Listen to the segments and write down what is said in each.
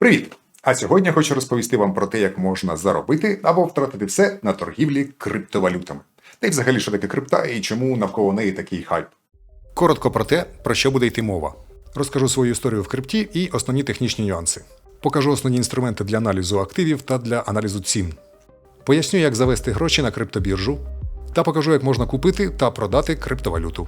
Привіт! А сьогодні я хочу розповісти вам про те, як можна заробити або втратити все на торгівлі криптовалютами. Та й взагалі, що таке крипта і чому навколо неї такий хайп. Коротко про те, про що буде йти мова. Розкажу свою історію в крипті і основні технічні нюанси. Покажу основні інструменти для аналізу активів та для аналізу цін. Поясню, як завести гроші на криптобіржу. Та покажу, як можна купити та продати криптовалюту.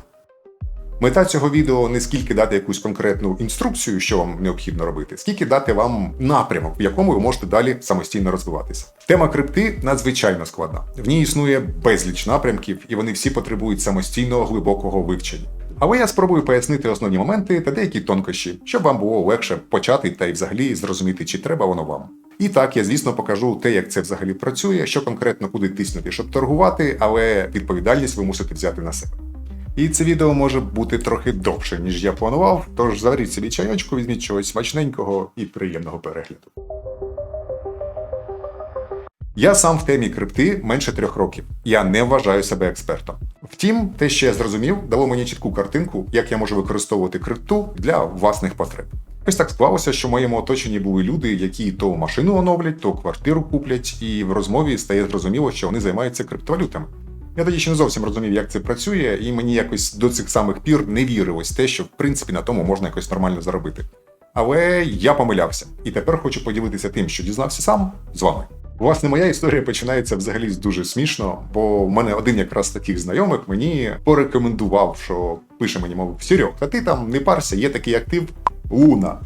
Мета цього відео не скільки дати якусь конкретну інструкцію, що вам необхідно робити, скільки дати вам напрямок, в якому ви можете далі самостійно розвиватися. Тема крипти надзвичайно складна. В ній існує безліч напрямків, і вони всі потребують самостійного глибокого вивчення. Але я спробую пояснити основні моменти та деякі тонкощі, щоб вам було легше почати та й взагалі зрозуміти, чи треба воно вам. І так, я, звісно, покажу те, як це взагалі працює, що конкретно куди тиснути, щоб торгувати, але відповідальність ви мусите взяти на себе. І це відео може бути трохи довше, ніж я планував, тож заваріть собі чайочку, візьміть чогось смачненького і приємного перегляду. Я сам в темі крипти менше 3 років. Я не вважаю себе експертом. Втім, те, що я зрозумів, дало мені чітку картинку, як я можу використовувати крипту для власних потреб. Ось так склалося, що в моєму оточенні були люди, які то машину оновлять, то квартиру куплять, і в розмові стає зрозуміло, що вони займаються криптовалютами. Я тоді ще не зовсім розумів, як це працює, і мені якось до цих самих пір не вірилось те, що в принципі на тому можна якось нормально заробити. Але я помилявся, і тепер хочу поділитися тим, що дізнався сам, з вами. Власне, моя історія починається взагалі з дуже смішно, бо в мене один якраз з таких знайомих мені порекомендував, що пише мені, мов, Серьог, а ти там не парся, є такий актив Луна.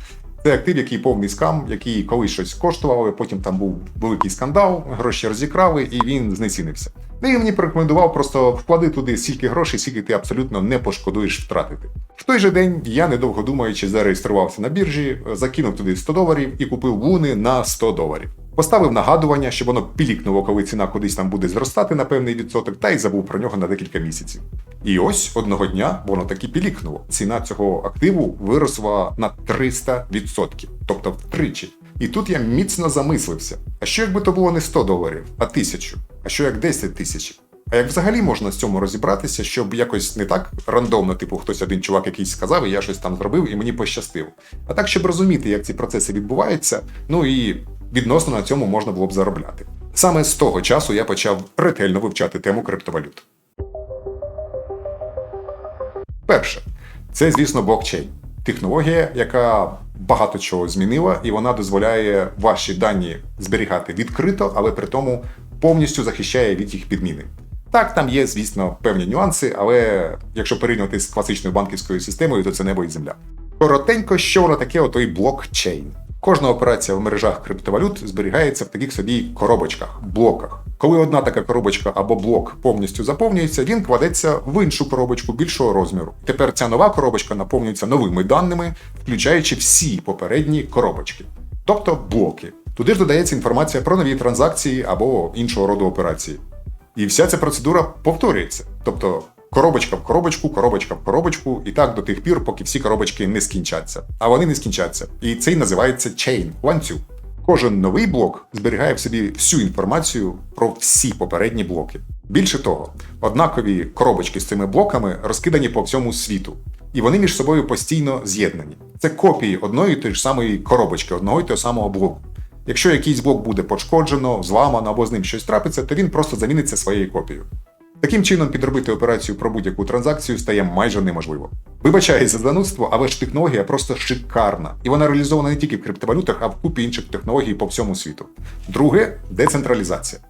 Це актив, який повний скам, який колись щось коштував, але потім там був великий скандал, гроші розікрали і він знецінився. Ну і мені порекомендував просто вклади туди стільки грошей, скільки ти абсолютно не пошкодуєш втратити. В той же день я, недовго думаючи, зареєструвався на біржі, закинув туди $100 і купив луни на $100. Поставив нагадування, щоб воно пілікнуло, коли ціна кудись там буде зростати на певний відсоток, та й забув про нього на декілька місяців. І ось одного дня воно таки пілікнуло. Ціна цього активу виросла на 300%, тобто втричі. І тут я міцно замислився. А що якби то було не $100, а 1000? А що як 10 тисяч? А як взагалі можна з цьому розібратися, щоб якось не так рандомно, типу хтось один чувак якийсь сказав, і я щось там зробив, і мені пощастило. А так, щоб розуміти, як ці процеси відбуваються, ну і відносно на цьому можна було б заробляти. Саме з того часу я почав ретельно вивчати тему криптовалют. Перше. Це, звісно, блокчейн. Технологія, яка багато чого змінила, і вона дозволяє ваші дані зберігати відкрито, але при тому повністю захищає від їх підміни. Так, там є, звісно, певні нюанси, але якщо порівнювати з класичною банківською системою, то це небо і земля. Коротенько, що воно таке отой блокчейн? Кожна операція в мережах криптовалют зберігається в таких собі коробочках, блоках. Коли одна така коробочка або блок повністю заповнюється, він кладеться в іншу коробочку більшого розміру. Тепер ця нова коробочка наповнюється новими даними, включаючи всі попередні коробочки. Тобто блоки. Туди ж додається інформація про нові транзакції або іншого роду операції. І вся ця процедура повторюється. Тобто коробочка в коробочку, коробочка в коробочку, і так до тих пір, поки всі коробочки не скінчаться. А вони не скінчаться. І це й називається чейн, ланцюг. Кожен новий блок зберігає в собі всю інформацію про всі попередні блоки. Більше того, однакові коробочки з цими блоками розкидані по всьому світу. І вони між собою постійно з'єднані. Це копії одної і тої ж самої коробочки, одного і того самого блоку. Якщо якийсь блок буде пошкоджено, зламано або з ним щось трапиться, то він просто заміниться своєю копією. Таким чином, підробити операцію про будь-яку транзакцію стає майже неможливо. Вибачаюсь за занудство, але ж технологія просто шикарна. І вона реалізована не тільки в криптовалютах, а в купі інших технологій по всьому світу. Друге – децентралізація.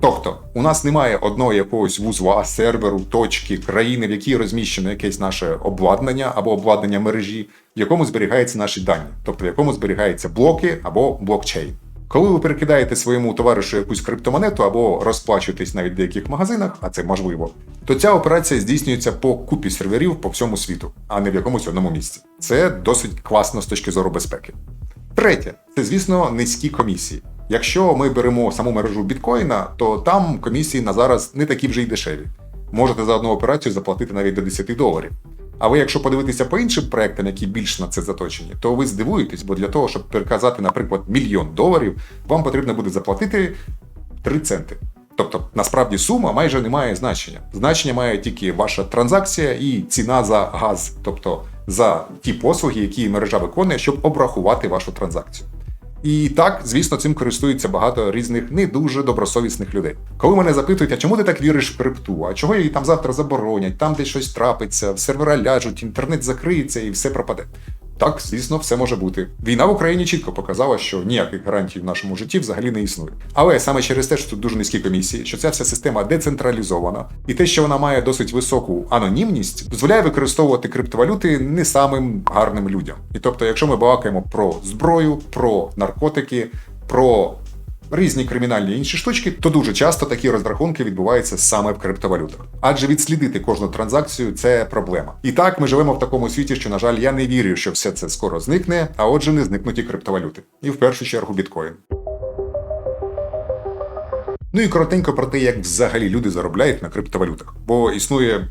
Тобто, у нас немає одного якогось вузла, серверу, точки, країни, в якій розміщено якесь наше обладнання або обладнання мережі, в якому зберігаються наші дані, тобто в якому зберігаються блоки або блокчейн. Коли ви перекидаєте своєму товаришу якусь криптомонету або розплачуєтесь навіть в деяких магазинах, а це можливо, то ця операція здійснюється по купі серверів по всьому світу, а не в якомусь одному місці. Це досить класно з точки зору безпеки. Третє – це, звісно, низькі комісії. Якщо ми беремо саму мережу біткоїна, то там комісії на зараз не такі вже й дешеві. Можете за одну операцію заплатити навіть до $10. Але якщо подивитися по іншим проектам, які більш на це заточені, то ви здивуєтесь, бо для того, щоб переказати, наприклад, $1 мільйон, вам потрібно буде заплатити 3 центи. Тобто, насправді, сума майже не має значення. Значення має тільки ваша транзакція і ціна за газ, тобто за ті послуги, які мережа виконує, щоб обрахувати вашу транзакцію. І так, звісно, цим користуються багато різних не дуже добросовісних людей. Коли мене запитують, а чому ти так віриш в крипту, а чого її там завтра заборонять, там десь щось трапиться, сервера ляжуть, інтернет закриється і все пропаде. Так, звісно, все може бути. Війна в Україні чітко показала, що ніяких гарантій в нашому житті взагалі не існує. Але саме через те, що тут дуже низькі комісії, що ця вся система децентралізована, і те, що вона має досить високу анонімність, дозволяє використовувати криптовалюти не самим гарним людям. І тобто, якщо ми балакаємо про зброю, про наркотики, про різні кримінальні інші штучки, то дуже часто такі розрахунки відбуваються саме в криптовалютах. Адже відслідити кожну транзакцію – це проблема. І так, ми живемо в такому світі, що, на жаль, я не вірю, що все це скоро зникне, а отже не зникнуть і криптовалюти. І в першу чергу біткоін. Ну і коротенько про те, як взагалі люди заробляють на криптовалютах. Бо існує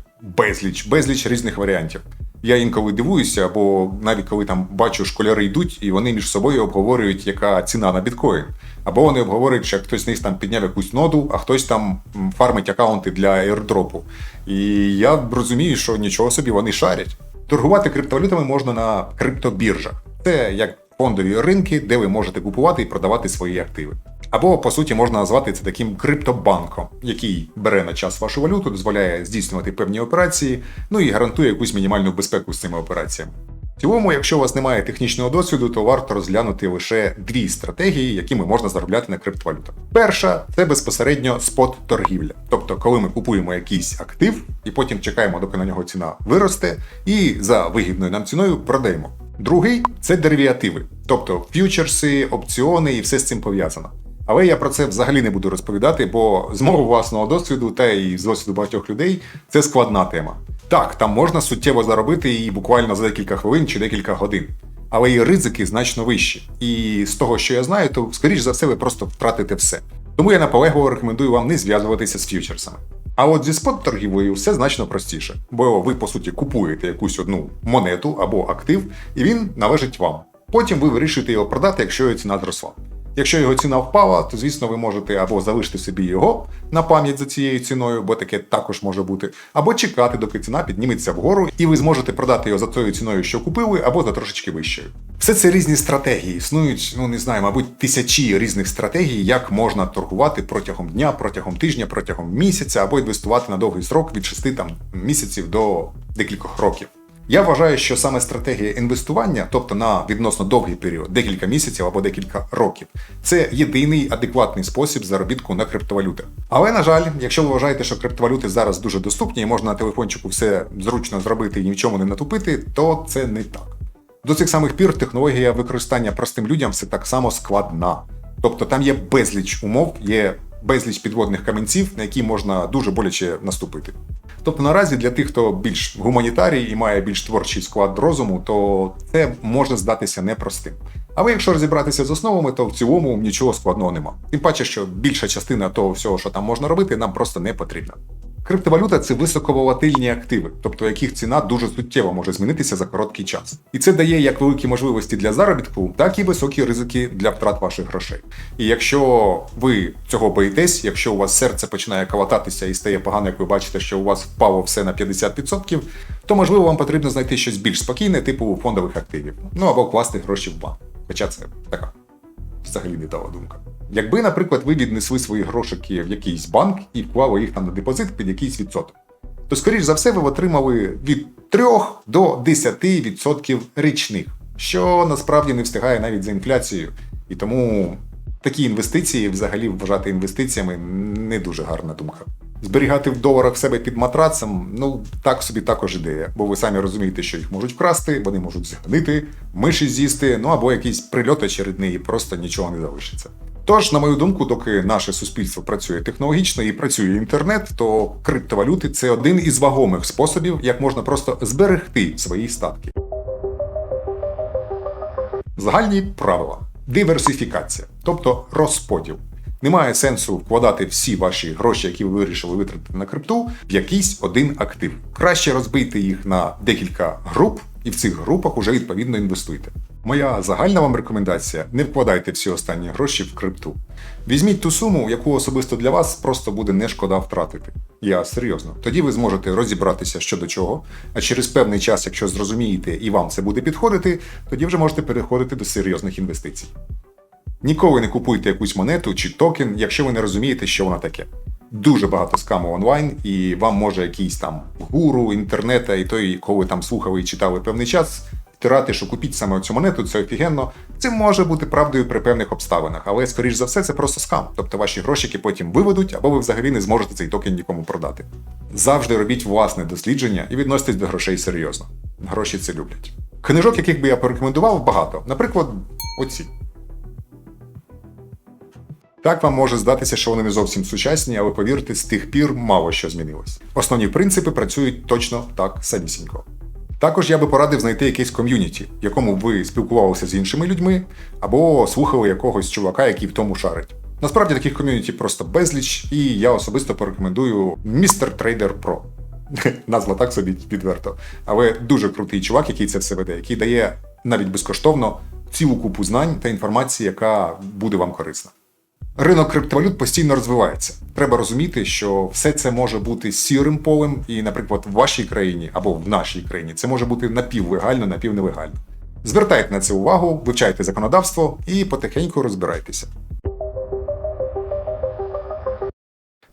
безліч різних варіантів. Я інколи дивуюся, або навіть коли там бачу, школяри йдуть, і вони між собою обговорюють, яка ціна на біткоін. Або вони обговорюють, що хтось з них там підняв якусь ноду, а хтось там фармить акаунти для аірдропу. І я розумію, що нічого собі, вони шарять. Торгувати криптовалютами можна на криптобіржах. Це як фондові ринки, де ви можете купувати і продавати свої активи. Або, по суті, можна назвати це таким криптобанком, який бере на час вашу валюту, дозволяє здійснювати певні операції, ну і гарантує якусь мінімальну безпеку з цими операціями. В цілому, якщо у вас немає технічного досвіду, то варто розглянути лише дві стратегії, якими можна заробляти на криптовалютах. Перша – це безпосередньо спот-торгівля. Тобто, коли ми купуємо якийсь актив, і потім чекаємо, доки на нього ціна виросте, і за вигідною нам ціною продаємо. Другий – це деривативи, тобто ф'ючерси, опціони і все з цим пов'язано. Але я про це взагалі не буду розповідати, бо з мого власного досвіду та і з досвіду багатьох людей це складна тема. Так, там можна суттєво заробити і буквально за декілька хвилин чи декілька годин. Але і ризики значно вищі. І з того, що я знаю, то, скоріш за все, ви просто втратите все. Тому я наполегливо рекомендую вам не зв'язуватися з ф'ючерсами. А от зі спот-торгівлею все значно простіше. Бо ви, по суті, купуєте якусь одну монету або актив, і він належить вам. Потім ви вирішуєте його продати, якщо його ціна зросла. Якщо його ціна впала, то, звісно, ви можете або залишити собі його на пам'ять за цією ціною, бо таке також може бути, або чекати, доки ціна підніметься вгору, і ви зможете продати його за тою ціною, що купили, або за трошечки вищою. Все це різні стратегії. Існують, мабуть, тисячі різних стратегій, як можна торгувати протягом дня, протягом тижня, протягом місяця, або інвестувати на довгий срок від 6 місяців до декількох років. Я вважаю, що саме стратегія інвестування, тобто на відносно довгий період, декілька місяців або декілька років, це єдиний адекватний спосіб заробітку на криптовалютах. Але, на жаль, якщо ви вважаєте, що криптовалюти зараз дуже доступні і можна на телефончику все зручно зробити і ні в чому не натупити, то це не так. До цих самих пір технологія використання простим людям все так само складна. Тобто там є безліч умов, є безліч підводних каменців, на які можна дуже боляче наступити. Тобто наразі для тих, хто більш гуманітарій і має більш творчий склад розуму, то це може здатися непростим. Але якщо розібратися з основами, то в цілому нічого складного нема. Тим паче, що більша частина того всього, що там можна робити, нам просто не потрібна. Криптовалюта – це високоволатильні активи, тобто яких ціна дуже суттєво може змінитися за короткий час. І це дає як великі можливості для заробітку, так і високі ризики для втрат ваших грошей. І якщо ви цього боїтесь, якщо у вас серце починає калататися і стає погано, як ви бачите, що у вас впало все на 50%, то, можливо, вам потрібно знайти щось більш спокійне, типу фондових активів. Або вкласти гроші в банк. Хоча це така взагалі не дала думка. Якби, наприклад, ви віднесли свої грошики в якийсь банк і вклали їх там на депозит під якийсь відсоток, то, скоріш за все, ви отримали від 3 до 10% річних, що насправді не встигає навіть за інфляцією. І тому такі інвестиції взагалі вважати інвестиціями не дуже гарна думка. Зберігати в доларах в себе під матрацем, так собі також ідея, бо ви самі розумієте, що їх можуть вкрасти, вони можуть згнити, миші з'їсти, або якісь прильоти очередні, і просто нічого не залишиться. Тож, на мою думку, доки наше суспільство працює технологічно і працює інтернет, то криптовалюти – це один із вагомих способів, як можна просто зберегти свої статки. Загальні правила. Диверсифікація, тобто розподіл. Немає сенсу вкладати всі ваші гроші, які ви вирішили витратити на крипту, в якийсь один актив. Краще розбийте їх на декілька груп, і в цих групах уже відповідно інвестуйте. Моя загальна вам рекомендація – не вкладайте всі останні гроші в крипту. Візьміть ту суму, яку особисто для вас просто буде не шкода втратити. Я серйозно. Тоді ви зможете розібратися що до чого, а через певний час, якщо зрозумієте і вам це буде підходити, тоді вже можете переходити до серйозних інвестицій. Ніколи не купуйте якусь монету чи токен, якщо ви не розумієте, що вона таке. Дуже багато скаму онлайн, і вам може якийсь там гуру інтернета і той, кого ви там слухали і читали певний час, втирати, що купіть саме цю монету, це офігенно. Це може бути правдою при певних обставинах, але, скоріш за все, це просто скам. Тобто ваші грошики потім виведуть, або ви взагалі не зможете цей токен нікому продати. Завжди робіть власне дослідження і відноситесь до грошей серйозно. Гроші це люблять. Книжок, яких би я порекомендував, багато. Наприклад, оці. Так вам може здатися, що вони не зовсім сучасні, але повірте, з тих пір мало що змінилось. Основні принципи працюють точно так самісінько. Також я би порадив знайти якесь ком'юніті, в якому ви спілкувалися з іншими людьми, або слухали якогось чувака, який в тому шарить. Насправді таких ком'юніті просто безліч, і я особисто порекомендую Mr. Trader Pro. Назва так собі відверто. Але дуже крутий чувак, який це все веде, який дає навіть безкоштовно цілу купу знань та інформації, яка буде вам корисна. Ринок криптовалют постійно розвивається. Треба розуміти, що все це може бути сірим полем, і, наприклад, в вашій країні або в нашій країні це може бути напівлегально, напівнелегально. Звертайте на це увагу, вивчайте законодавство і потихеньку розбирайтеся.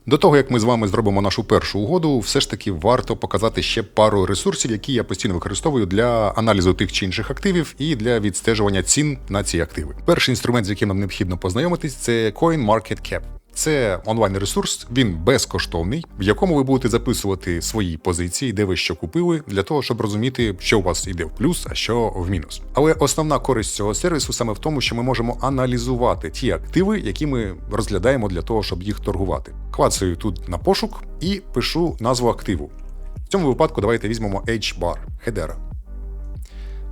До того, як ми з вами зробимо нашу першу угоду, все ж таки варто показати ще пару ресурсів, які я постійно використовую для аналізу тих чи інших активів і для відстежування цін на ці активи. Перший інструмент, з яким нам необхідно познайомитись, це CoinMarketCap. Це онлайн-ресурс, він безкоштовний, в якому ви будете записувати свої позиції, де ви що купили, для того, щоб розуміти, що у вас йде в плюс, а що в мінус. Але основна користь цього сервісу саме в тому, що ми можемо аналізувати ті активи, які ми розглядаємо для того, щоб їх торгувати. Клацаю тут на пошук і пишу назву активу. В цьому випадку давайте візьмемо H-Bar, Hedera.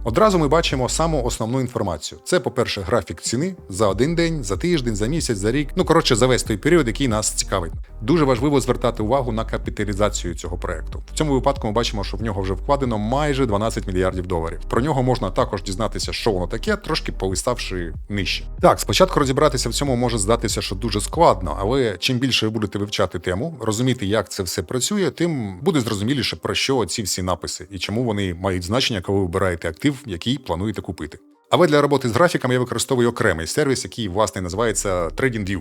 Одразу ми бачимо саму основну інформацію. Це, по-перше, графік ціни за один день, за тиждень, за місяць, за рік. За весь той період, який нас цікавить. Дуже важливо звертати увагу на капіталізацію цього проекту. В цьому випадку ми бачимо, що в нього вже вкладено майже 12 мільярдів доларів. Про нього можна також дізнатися, що воно таке, трошки полиставши нижче. Так, спочатку розібратися в цьому може здатися, що дуже складно, але чим більше ви будете вивчати тему, розуміти, як це все працює, тим буде зрозуміліше, про що ці всі написи і чому вони мають значення, коли ви вибираєте актив, який плануєте купити. Але для роботи з графіками я використовую окремий сервіс, який, власне, називається TradingView.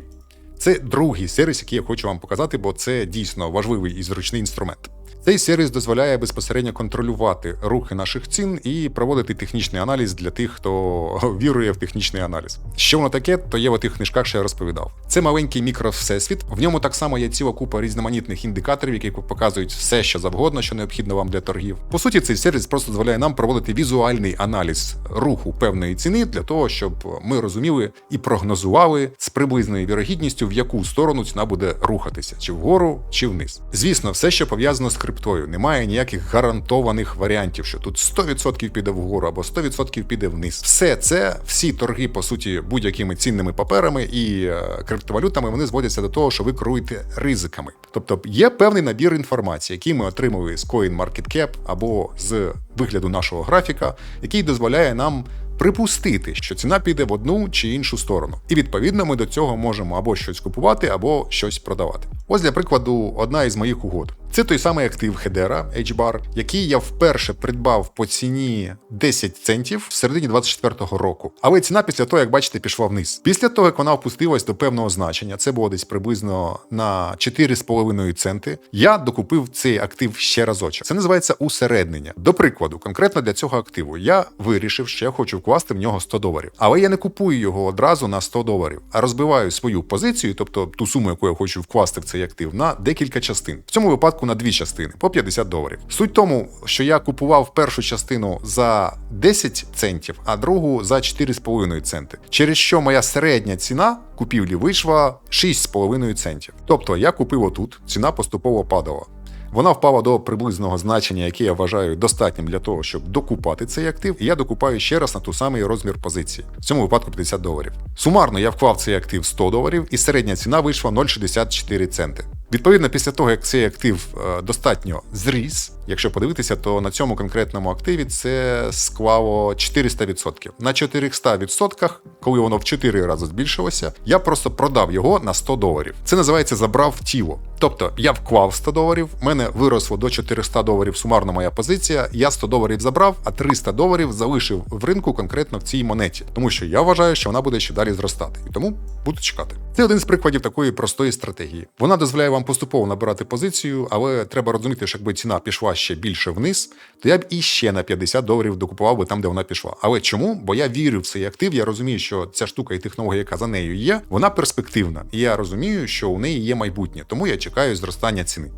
Це другий сервіс, який я хочу вам показати, бо це дійсно важливий і зручний інструмент. Цей сервіс дозволяє безпосередньо контролювати рухи наших цін і проводити технічний аналіз для тих, хто вірує в технічний аналіз. Що воно таке, то є в тих книжках, що я розповідав. Це маленький мікровсесвіт, в ньому так само є ціла купа різноманітних індикаторів, які показують все, що завгодно, що необхідно вам для торгів. По суті, цей сервіс просто дозволяє нам проводити візуальний аналіз руху певної ціни для того, щоб ми розуміли і прогнозували з приблизною вірогідністю, в яку сторону ціна буде рухатися, чи вгору, чи вниз. Звісно, все, що пов'язано з криптою. Немає ніяких гарантованих варіантів, що тут 100% піде вгору або 100% піде вниз. Все це, всі торги, по суті, будь-якими цінними паперами і криптовалютами, вони зводяться до того, що ви керуєте ризиками. Тобто є певний набір інформації, який ми отримали з CoinMarketCap або з вигляду нашого графіка, який дозволяє нам припустити, що ціна піде в одну чи іншу сторону. І відповідно ми до цього можемо або щось купувати, або щось продавати. Ось для прикладу, одна із моїх угод. Це той самий актив Hedera, H-Bar, який я вперше придбав по ціні 10 центів в середині 24-го року. Але ціна після того, як бачите, пішла вниз. Після того, як вона опустилась до певного значення, це було десь приблизно на 4,5 центи, я докупив цей актив ще разочок. Це називається усереднення. До прикладу, конкретно для цього активу я вирішив, що я хочу вкласти в нього $100. Але я не купую його одразу на $100, а розбиваю свою позицію, тобто ту суму, яку я хочу вкласти в цей актив, на декілька частин. В цьому випадку на дві частини, по $50. Суть тому, що я купував першу частину за 10 центів, а другу за 4,5 центи. Через що моя середня ціна купівлі вийшла 6,5 центів. Тобто я купив отут, ціна поступово падала. Вона впала до приблизного значення, яке я вважаю достатнім для того, щоб докупати цей актив, і я докупаю ще раз на ту самий розмір позиції. В цьому випадку $50. Сумарно я вклав цей актив $100, і середня ціна вийшла 0,64 центи. Відповідно, після того, як цей актив достатньо зріс, Якщо подивитися, то на цьому конкретному активі це склало 400%. На 400%, коли воно в 4 рази збільшилося, я просто продав його на $100. Це називається «забрав тіло». Тобто я вклав $100, в мене виросло до $400 сумарно моя позиція, я $100 забрав, а $300 залишив в ринку конкретно в цій монеті. Тому що я вважаю, що вона буде ще далі зростати. І тому буду чекати. Це один з прикладів такої простої стратегії. Вона дозволяє вам поступово набирати позицію, але треба розуміти, що якби ціна пішла ще більше вниз, то я б іще на $50 докупував би там, де вона пішла. Але чому? Бо я вірю в цей актив, я розумію, що ця штука і технологія, яка за нею є, вона перспективна. І я розумію, що у неї є майбутнє, тому я чекаю зростання ціни.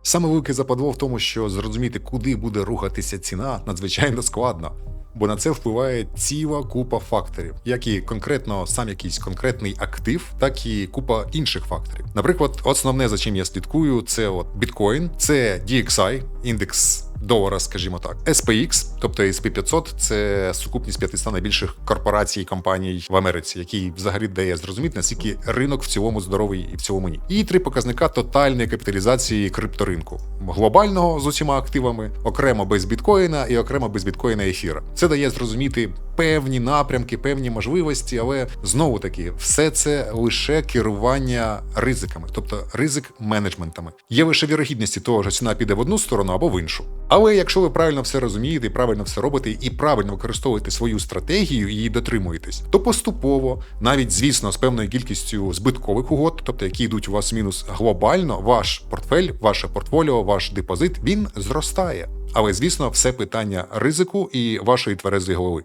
Саме велике западло в тому, що зрозуміти, куди буде рухатися ціна, надзвичайно складно. Бо на це впливає ціла купа факторів, як і конкретно сам якийсь конкретний актив, так і купа інших факторів. Наприклад, основне, за чим я слідкую, це біткоін, це DXY, індекс долара, скажімо так, SPX, тобто S&P 500, це сукупність 500 найбільших корпорацій і компаній в Америці, який взагалі дає зрозуміти, наскільки ринок в цілому здоровий і в цілому ні. І 3 показника тотальної капіталізації крипторинку. Глобального з усіма активами, окремо без біткоїна і окремо без біткоїна і ефіра. Це дає зрозуміти певні напрямки, певні можливості, але знову-таки все це лише керування ризиками, тобто ризик-менеджментами. Є лише вірогідності того, що ціна піде в одну сторону або в іншу. Але якщо ви правильно все розумієте, правильно все робите і правильно використовуєте свою стратегію і її дотримуєтесь, то поступово, навіть, звісно, з певною кількістю збиткових угод, тобто які йдуть у вас в мінус глобально, ваш портфель, ваше портфоліо, ваш депозит, він зростає. Але, звісно, все питання ризику і вашої тверезої голови.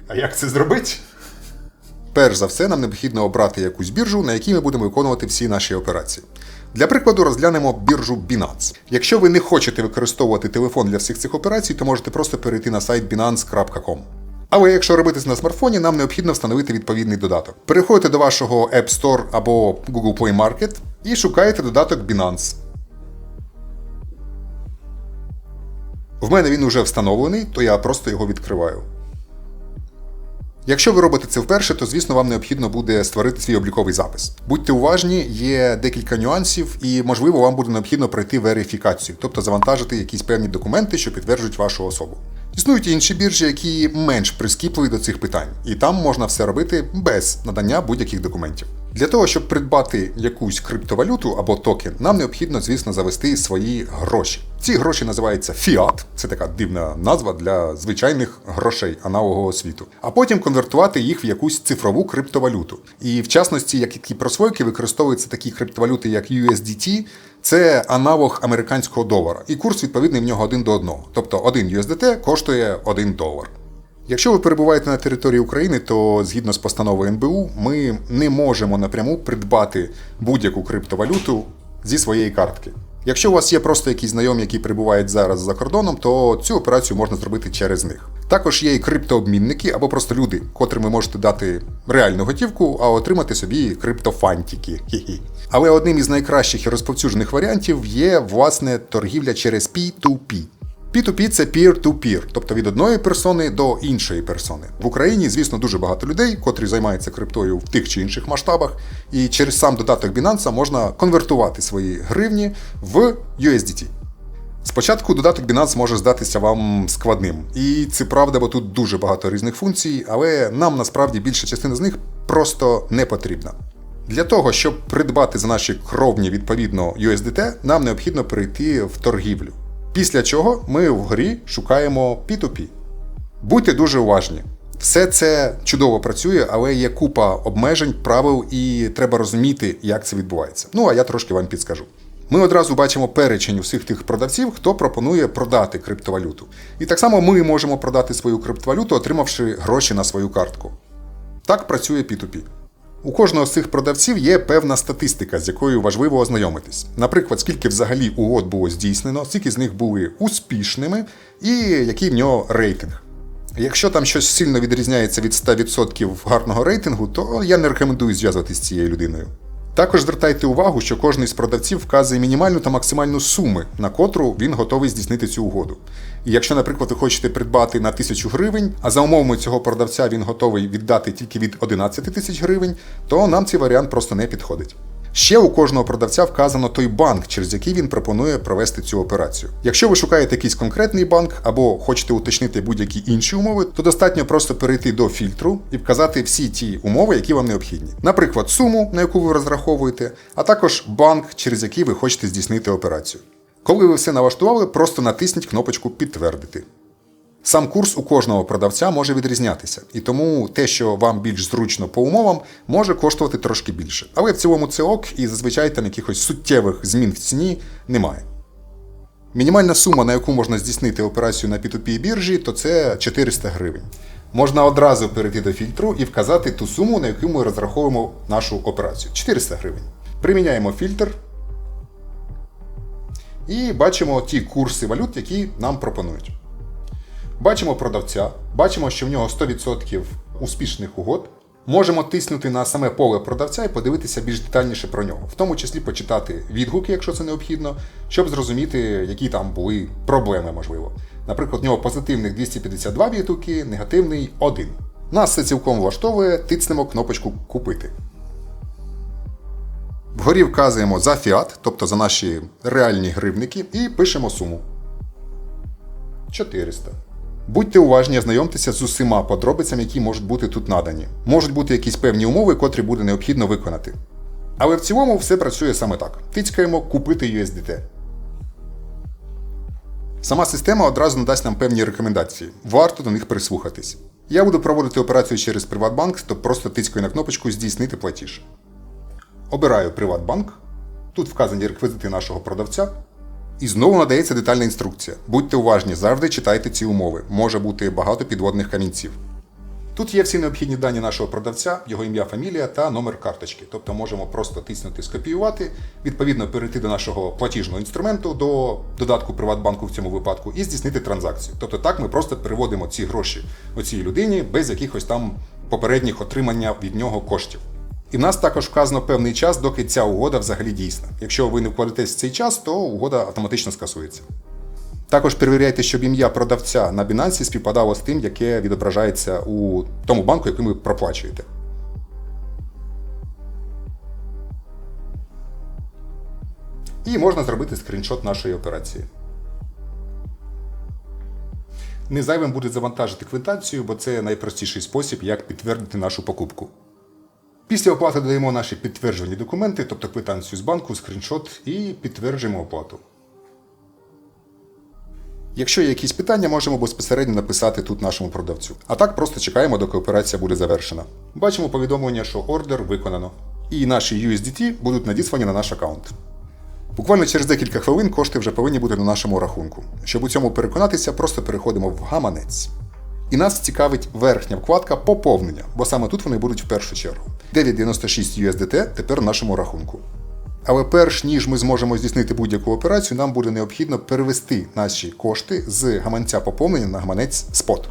А як це зробити? Перш за все, нам необхідно обрати якусь біржу, на якій ми будемо виконувати всі наші операції. Для прикладу розглянемо біржу Binance. Якщо ви не хочете використовувати телефон для всіх цих операцій, то можете просто перейти на сайт binance.com. Але якщо робити це на смартфоні, нам необхідно встановити відповідний додаток. Переходите до вашого App Store або Google Play Market і шукаєте додаток Binance. В мене він уже встановлений, то я просто його відкриваю. Якщо ви робите це вперше, то, звісно, вам необхідно буде створити свій обліковий запис. Будьте уважні, є декілька нюансів і, можливо, вам буде необхідно пройти верифікацію, тобто завантажити якісь певні документи, що підтверджують вашу особу. Існують інші біржі, які менш прискіпливі до цих питань, і там можна все робити без надання будь-яких документів. Для того, щоб придбати якусь криптовалюту або токен, нам необхідно, звісно, завести свої гроші. Ці гроші називаються фіат, це така дивна назва для звичайних грошей аналогового світу, а потім конвертувати їх в якусь цифрову криптовалюту. І в частності, як які прослойки, використовуються такі криптовалюти, як USDT, це аналог американського долара, і курс відповідний в нього 1 до 1. Тобто 1 USDT коштує $1. Якщо ви перебуваєте на території України, то згідно з постановою НБУ, ми не можемо напряму придбати будь-яку криптовалюту зі своєї картки. Якщо у вас є просто якісь знайомі, які перебувають зараз за кордоном, то цю операцію можна зробити через них. Також є і криптообмінники або просто люди, котрим ви можете дати реальну готівку, а отримати собі криптофантики. Але одним із найкращих і розповсюджених варіантів є, власне, торгівля через P2P. P2P – це peer-to-peer, тобто від одної персони до іншої персони. В Україні, звісно, дуже багато людей, котрі займаються криптою в тих чи інших масштабах, і через сам додаток Binance можна конвертувати свої гривні в USDT. Спочатку додаток Binance може здатися вам складним, і це правда, бо тут дуже багато різних функцій, але нам насправді більша частина з них просто не потрібна. Для того, щоб придбати за наші кровні відповідно USDT, нам необхідно перейти в торгівлю. Після чого ми вгорі шукаємо P2P. Будьте дуже уважні. Все це чудово працює, але є купа обмежень, правил і треба розуміти, як це відбувається. Ну, а я трошки вам підскажу. Ми одразу бачимо перечень усіх тих продавців, хто пропонує продати криптовалюту. І так само ми можемо продати свою криптовалюту, отримавши гроші на свою картку. Так працює P2P. У кожного з цих продавців є певна статистика, з якою важливо ознайомитись. Наприклад, скільки взагалі угод було здійснено, скільки з них були успішними і який в нього рейтинг. Якщо там щось сильно відрізняється від 100% гарного рейтингу, то я не рекомендую зв'язуватися з цією людиною. Також звертайте увагу, що кожен з продавців вказує мінімальну та максимальну суми, на котру він готовий здійснити цю угоду. І якщо, наприклад, ви хочете придбати на 1000 гривень, а за умовами цього продавця він готовий віддати тільки від 11 тисяч гривень, то нам цей варіант просто не підходить. Ще у кожного продавця вказано той банк, через який він пропонує провести цю операцію. Якщо ви шукаєте якийсь конкретний банк або хочете уточнити будь-які інші умови, то достатньо просто перейти до фільтру і вказати всі ті умови, які вам необхідні. Наприклад, суму, на яку ви розраховуєте, а також банк, через який ви хочете здійснити операцію. Коли ви все налаштували, просто натисніть кнопочку «Підтвердити». Сам курс у кожного продавця може відрізнятися, і тому те, що вам більш зручно по умовам, може коштувати трошки більше. Але в цілому це ок, і зазвичай там якихось суттєвих змін в ціні немає. Мінімальна сума, на яку можна здійснити операцію на P2P біржі, то це 400 гривень. Можна одразу перейти до фільтру і вказати ту суму, на яку ми розраховуємо нашу операцію. 400 гривень. Приміняємо фільтр і бачимо ті курси валют, які нам пропонують. Бачимо продавця, бачимо, що в нього 100% успішних угод. Можемо тиснути на саме поле продавця і подивитися більш детальніше про нього. В тому числі почитати відгуки, якщо це необхідно, щоб зрозуміти, які там були проблеми, можливо. Наприклад, в нього позитивних 252 відгуки, негативний 1. Нас це цілком влаштовує, тиснемо кнопочку «Купити». Вгорі вказуємо за фіат, тобто за наші реальні гривники, і пишемо суму. 400. Будьте уважні, ознайомтеся з усіма подробицями, які можуть бути тут надані. Можуть бути якісь певні умови, котрі буде необхідно виконати. Але в цілому все працює саме так. Тицькаємо «Купити USDT». Сама система одразу надасть нам певні рекомендації. Варто до них прислухатись. Я буду проводити операцію через Приватбанк, то просто тицькаю на кнопочку «Здійснити платіж». Обираю Приватбанк. Тут вказані реквізити нашого продавця. І знову надається детальна інструкція. Будьте уважні, завжди читайте ці умови. Може бути багато підводних камінців. Тут є всі необхідні дані нашого продавця, його ім'я, фамілія та номер карточки. Тобто можемо просто тиснути «Скопіювати», відповідно перейти до нашого платіжного інструменту, до додатку Приватбанку в цьому випадку, і здійснити транзакцію. Тобто так ми просто переводимо ці гроші оцій людині без якихось там попередніх отримання від нього коштів. І в нас також вказано певний час, доки ця угода взагалі дійсна. Якщо ви не вкладетесь в цей час, то угода автоматично скасується. Також перевіряйте, щоб ім'я продавця на Binance співпадало з тим, яке відображається у тому банку, який ви проплачуєте. І можна зробити скріншот нашої операції. Не зайвим буде завантажити квитанцію, бо це найпростіший спосіб, як підтвердити нашу покупку. Після оплати додаємо наші підтверджені документи, тобто квитанцію з банку, скріншот, і підтверджуємо оплату. Якщо є якісь питання, можемо безпосередньо написати тут нашому продавцю. А так просто чекаємо, доки операція буде завершена. Бачимо повідомлення, що ордер виконано. І наші USDT будуть надіслані на наш аккаунт. Буквально через декілька хвилин кошти вже повинні бути на нашому рахунку. Щоб у цьому переконатися, просто переходимо в гаманець. І нас цікавить верхня вкладка «Поповнення», бо саме тут вони будуть в першу чергу. 9,96 USDT тепер в нашому рахунку. Але перш ніж ми зможемо здійснити будь-яку операцію, нам буде необхідно перевести наші кошти з гаманця поповнення на гаманець Spot.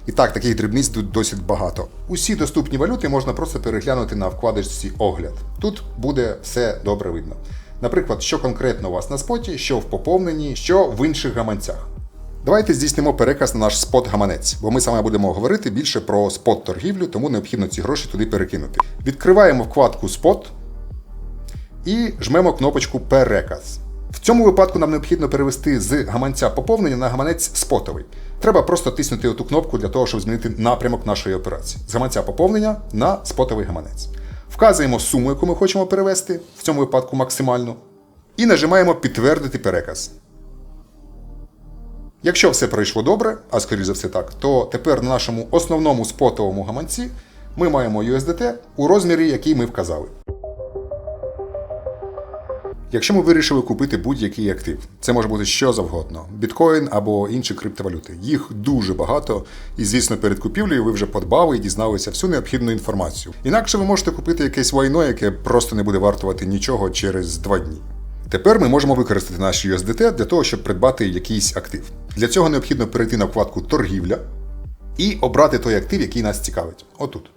І так, таких дрібниць тут досить багато. Усі доступні валюти можна просто переглянути на вкладочці «Огляд». Тут буде все добре видно. Наприклад, що конкретно у вас на споті, що в поповненні, що в інших гаманцях. Давайте здійснимо переказ на наш спот-гаманець, бо ми саме будемо говорити більше про спот-торгівлю, тому необхідно ці гроші туди перекинути. Відкриваємо вкладку «Спот» і жмемо кнопочку «Переказ». В цьому випадку нам необхідно перевести з гаманця поповнення на гаманець спотовий. Треба просто тиснути оту кнопку для того, щоб змінити напрямок нашої операції. З гаманця поповнення на спотовий гаманець. Вказуємо суму, яку ми хочемо перевести, в цьому випадку максимальну, і нажимаємо «Підтвердити переказ». Якщо все пройшло добре, а скоріше за все так, то тепер на нашому основному спотовому гаманці ми маємо USDT у розмірі, який ми вказали. Якщо ми вирішили купити будь-який актив, це може бути що завгодно, біткоін або інші криптовалюти. Їх дуже багато, і, звісно, перед купівлею ви вже подбали і дізналися всю необхідну інформацію. Інакше ви можете купити якесь лайно, яке просто не буде вартувати нічого через 2 дні. Тепер ми можемо використати наш USDT для того, щоб придбати якийсь актив. Для цього необхідно перейти на вкладку «Торгівля» і обрати той актив, який нас цікавить. Отут.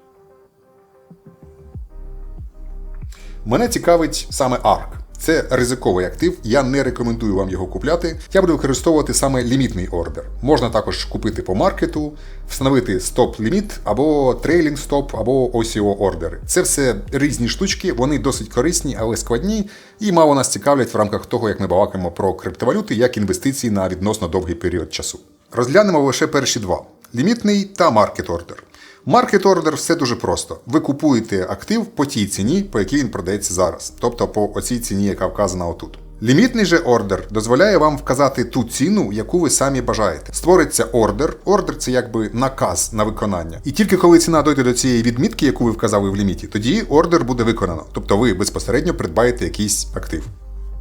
Мене цікавить саме ARK. Це ризиковий актив, я не рекомендую вам його купляти. Я буду використовувати саме лімітний ордер. Можна також купити по маркету, встановити стоп-ліміт, або трейлінг стоп, або OCO ордери. Це все різні штучки, вони досить корисні, але складні і мало нас цікавлять в рамках того, як ми балакаємо про криптовалюти, як інвестиції на відносно довгий період часу. Розглянемо лише перші два – лімітний та маркет ордер. Маркет ордер все дуже просто. Ви купуєте актив по тій ціні, по якій він продається зараз, тобто по оцій ціні, яка вказана отут. Лімітний же ордер дозволяє вам вказати ту ціну, яку ви самі бажаєте. Створиться ордер. Ордер – це якби наказ на виконання. І тільки коли ціна дойде до цієї відмітки, яку ви вказали в ліміті, тоді ордер буде виконано. Тобто ви безпосередньо придбаєте якийсь актив.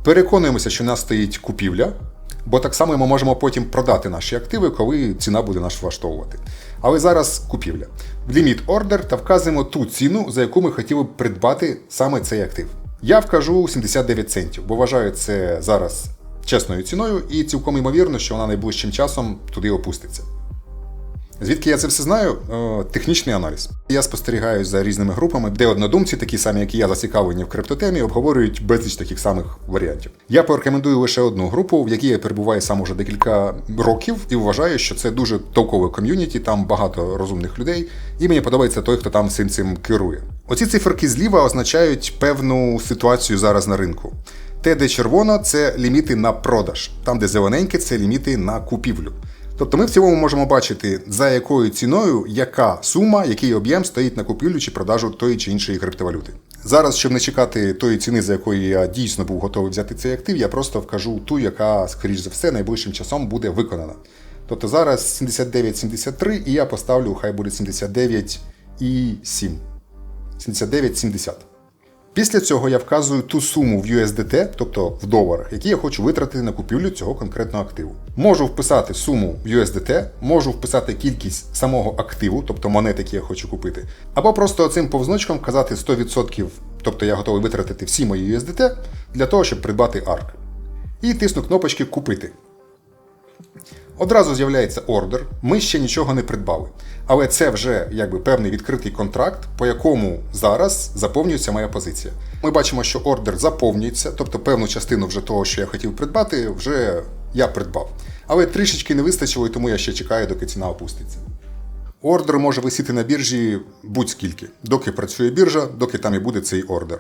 Переконуємося, що у нас стоїть купівля, бо так само ми можемо потім продати наші активи, коли ціна буде нас влаштовувати. Але зараз купівля. В ліміт ордер та вказуємо ту ціну, за яку ми хотіли б придбати саме цей актив. Я вкажу 79 центів, бо вважаю це зараз чесною ціною і цілком ймовірно, що вона найближчим часом туди опуститься. Звідки я це все знаю? Технічний аналіз. Я спостерігаю за різними групами, де однодумці, такі самі, як і я, зацікавлені в криптотемі, обговорюють безліч таких самих варіантів. Я порекомендую лише одну групу, в якій я перебуваю сам уже декілька років, і вважаю, що це дуже толкове ком'юніті, там багато розумних людей, і мені подобається той, хто там всім цим керує. Оці циферки зліва означають певну ситуацію зараз на ринку. Те, де червоно, це ліміти на продаж. Там, де зелененьке, це ліміти на купівлю. Тобто ми в цілому можемо бачити, за якою ціною, яка сума, який об'єм стоїть на купівлю чи продажу тої чи іншої криптовалюти. Зараз, щоб не чекати тої ціни, за якою я дійсно був готовий взяти цей актив, я просто вкажу ту, яка, скоріш за все, найближчим часом буде виконана. Тобто зараз 79,73 і я поставлю, хай буде 79,7. 79,70. Після цього я вказую ту суму в USDT, тобто в доларах, які я хочу витратити на купівлю цього конкретного активу. Можу вписати суму в USDT, можу вписати кількість самого активу, тобто монет, які я хочу купити, або просто цим повзночком вказати 100%, тобто я готовий витратити всі мої USDT для того, щоб придбати ARK. І тисну кнопочки «Купити». Одразу з'являється ордер, ми ще нічого не придбали. Але це вже якби певний відкритий контракт, по якому зараз заповнюється моя позиція. Ми бачимо, що ордер заповнюється, тобто певну частину вже того, що я хотів придбати, вже я придбав. Але трішечки не вистачило, і тому я ще чекаю, доки ціна опуститься. Ордер може висіти на біржі будь-скільки. Доки працює біржа, доки там і буде цей ордер.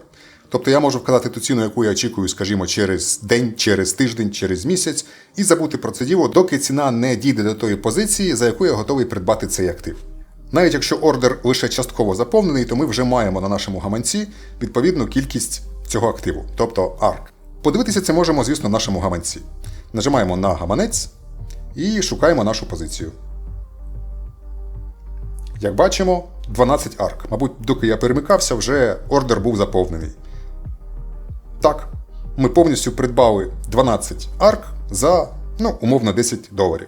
Тобто я можу вказати ту ціну, яку я очікую, скажімо, через день, через тиждень, через місяць, і забути про це діло, доки ціна не дійде до тої позиції, за яку я готовий придбати цей актив. Навіть якщо ордер лише частково заповнений, то ми вже маємо на нашому гаманці відповідну кількість цього активу, тобто ARK. Подивитися це можемо, звісно, в нашому гаманці. Нажимаємо на гаманець і шукаємо нашу позицію. Як бачимо, 12 ARK. Мабуть, доки я перемикався, вже ордер був заповнений. Так, ми повністю придбали 12 ARK за, умовно, $10.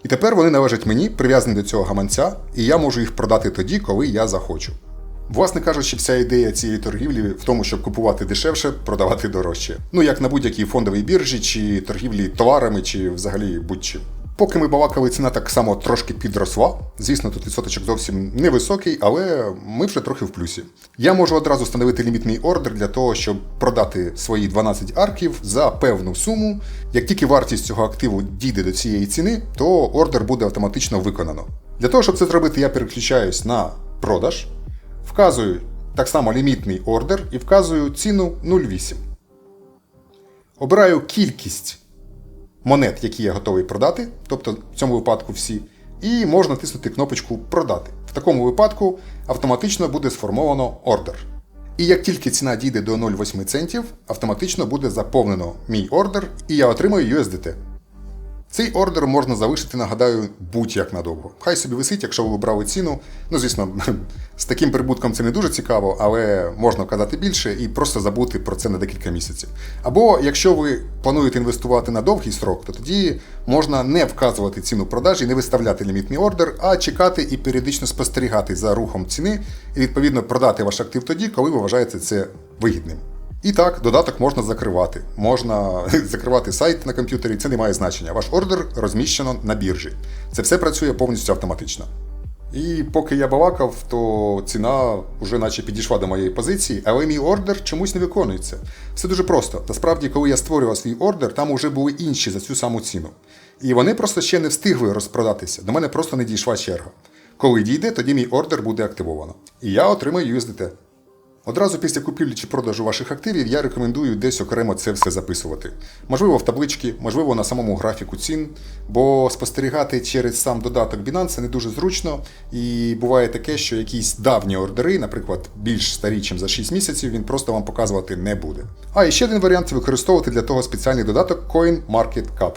І тепер вони належать мені, прив'язані до цього гаманця, і я можу їх продати тоді, коли я захочу. Власне кажучи, вся ідея цієї торгівлі в тому, щоб купувати дешевше, продавати дорожче. Як на будь-якій фондовій біржі, чи торгівлі товарами, чи взагалі будь-чим. Поки ми балакали, ціна так само трошки підросла. Звісно, тут відсоточок зовсім невисокий, але ми вже трохи в плюсі. Я можу одразу встановити лімітний ордер для того, щоб продати свої 12 арків за певну суму. Як тільки вартість цього активу дійде до цієї ціни, то ордер буде автоматично виконано. Для того, щоб це зробити, я переключаюсь на продаж, вказую так само лімітний ордер і вказую ціну 0,8. Обираю кількість монет, які я готовий продати, тобто в цьому випадку всі, і можна натиснути кнопочку «Продати». В такому випадку автоматично буде сформовано ордер. І як тільки ціна дійде до 0,8 центів, автоматично буде заповнено мій ордер, і я отримаю USDT. Цей ордер можна залишити, нагадаю, будь-як надовго. Хай собі висить, якщо ви вибрали ціну. Звісно, з таким прибутком це не дуже цікаво, але можна вказати більше і просто забути про це на декілька місяців. Або, якщо ви плануєте інвестувати на довгий срок, то тоді можна не вказувати ціну продажі, не виставляти лімітний ордер, а чекати і періодично спостерігати за рухом ціни і, відповідно, продати ваш актив тоді, коли ви вважаєте це вигідним. І так, додаток можна закривати. Можна закривати сайт на комп'ютері, це не має значення. Ваш ордер розміщено на біржі. Це все працює повністю автоматично. І поки я балакав, то ціна вже наче підійшла до моєї позиції, але мій ордер чомусь не виконується. Все дуже просто. Насправді, коли я створював свій ордер, там вже були інші за цю саму ціну. І вони просто ще не встигли розпродатися. До мене просто не дійшла черга. Коли дійде, тоді мій ордер буде активовано. І я отримаю USDT. Одразу після купівлі чи продажу ваших активів я рекомендую десь окремо це все записувати. Можливо, в табличці, можливо, на самому графіку цін, бо спостерігати через сам додаток Binance не дуже зручно, і буває таке, що якісь давні ордери, наприклад, більш старі, ніж за 6 місяців, він просто вам показувати не буде. А і ще один варіант – це використовувати для того спеціальний додаток CoinMarketCap.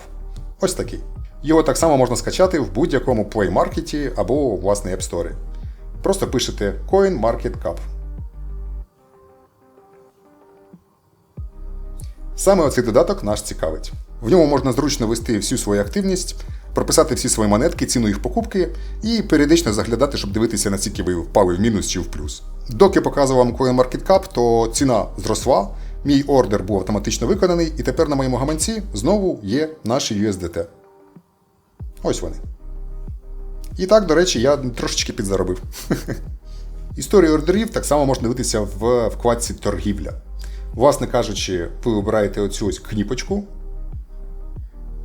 Ось такий. Його так само можна скачати в будь-якому Play Market або, власне, App Store. Просто пишете CoinMarketCap. Саме оцей додаток нас цікавить. В ньому можна зручно вести всю свою активність, прописати всі свої монетки, ціну їх покупки і періодично заглядати, щоб дивитися, наскільки ви впали в мінус чи в плюс. Доки показував вам CoinMarketCap, то ціна зросла, мій ордер був автоматично виконаний, і тепер на моєму гаманці знову є наші USDT. Ось вони. І так, до речі, я трошечки підзаробив. Історію ордерів так само можна дивитися в вкладці «Торгівля». Власне кажучи, ви вибираєте оцю ось кніпочку,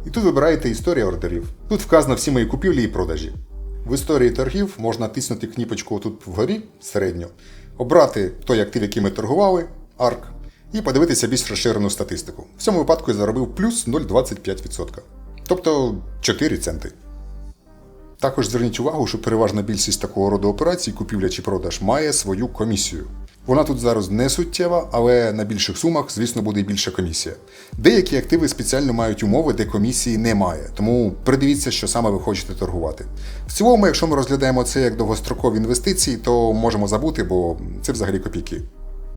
і тут вибираєте історію ордерів. Тут вказано всі мої купівлі і продажі. В історії торгів можна тиснути кніпочку тут вгорі, середньо, обрати той актив, який ми торгували, ARK, і подивитися більш розширену статистику. В цьому випадку я заробив плюс 0,25%. Тобто 4 центи. Також зверніть увагу, що переважна більшість такого роду операцій, купівля чи продаж, має свою комісію. Вона тут зараз не суттєва, але на більших сумах, звісно, буде більша комісія. Деякі активи спеціально мають умови, де комісії немає, тому придивіться, що саме ви хочете торгувати. В цілому, якщо ми розглядаємо це як довгострокові інвестиції, то можемо забути, бо це взагалі копійки.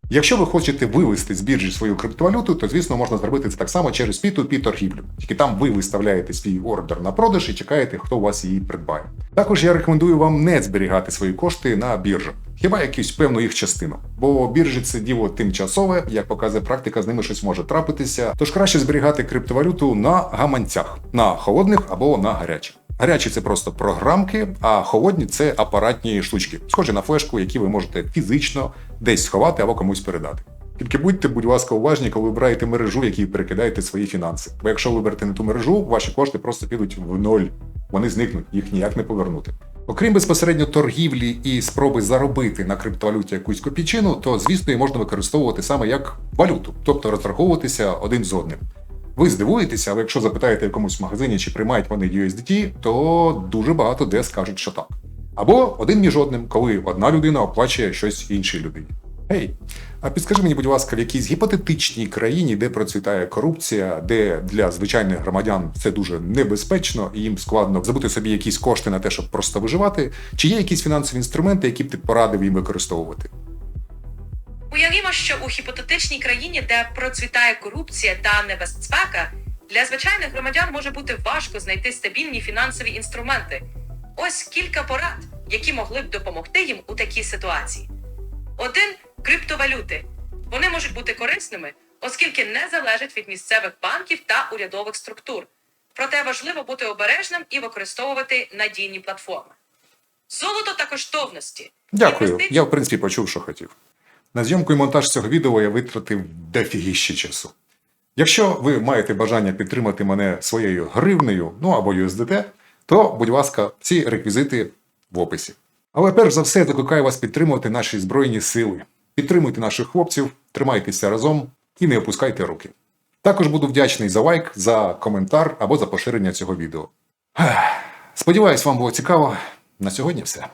Якщо ви хочете вивести з біржі свою криптовалюту, то, звісно, можна зробити це так само через P2P торгівлю. Тільки там ви виставляєте свій ордер на продаж і чекаєте, хто у вас її придбає. Також я рекомендую вам не зберігати свої кошти на біржах. Хіба якусь певну їх частину. Бо біржі це діло тимчасове, як показує практика, з ними щось може трапитися. Тож краще зберігати криптовалюту на гаманцях, на холодних або на гарячих. Гарячі – це просто програмки, а холодні – це апаратні штучки, схожі на флешку, які ви можете фізично десь сховати або комусь передати. Тільки будьте, будь ласка, уважні, коли вибираєте мережу, в якій перекидаєте свої фінанси. Бо якщо ви виберете не ту мережу, ваші кошти просто підуть в ноль. Вони зникнуть, їх ніяк не повернути. Окрім безпосередньо торгівлі і спроби заробити на криптовалюті якусь копійчину, то, звісно, її можна використовувати саме як валюту, тобто розраховуватися один з одним. Ви здивуєтеся, але якщо запитаєте в якомусь магазині, чи приймають вони USDT, то дуже багато де скажуть, що так. Або один між одним, коли одна людина оплачує щось іншій людині. Гей, а підскажи мені, будь ласка, в якійсь гіпотетичній країні, де процвітає корупція, де для звичайних громадян це дуже небезпечно і їм складно забути собі якісь кошти на те, щоб просто виживати, чи є якісь фінансові інструменти, які б ти порадив їм використовувати? Уявімо, що у гіпотетичній країні, де процвітає корупція та небезпека, для звичайних громадян може бути важко знайти стабільні фінансові інструменти. Ось кілька порад, які могли б допомогти їм у такій ситуації. 1. Криптовалюти. Вони можуть бути корисними, оскільки не залежать від місцевих банків та урядових структур. Проте важливо бути обережним і використовувати надійні платформи. Золото та коштовності. Дякую, я в принципі почув, що хотів. На зйомку і монтаж цього відео я витратив дофігіще часу. Якщо ви маєте бажання підтримати мене своєю гривнею, або USDT, то, будь ласка, ці реквізити в описі. Але перш за все закликаю вас підтримувати наші Збройні Сили. Підтримуйте наших хлопців, тримайтеся разом і не опускайте руки. Також буду вдячний за лайк, за коментар або за поширення цього відео. Сподіваюсь, вам було цікаво. На сьогодні все.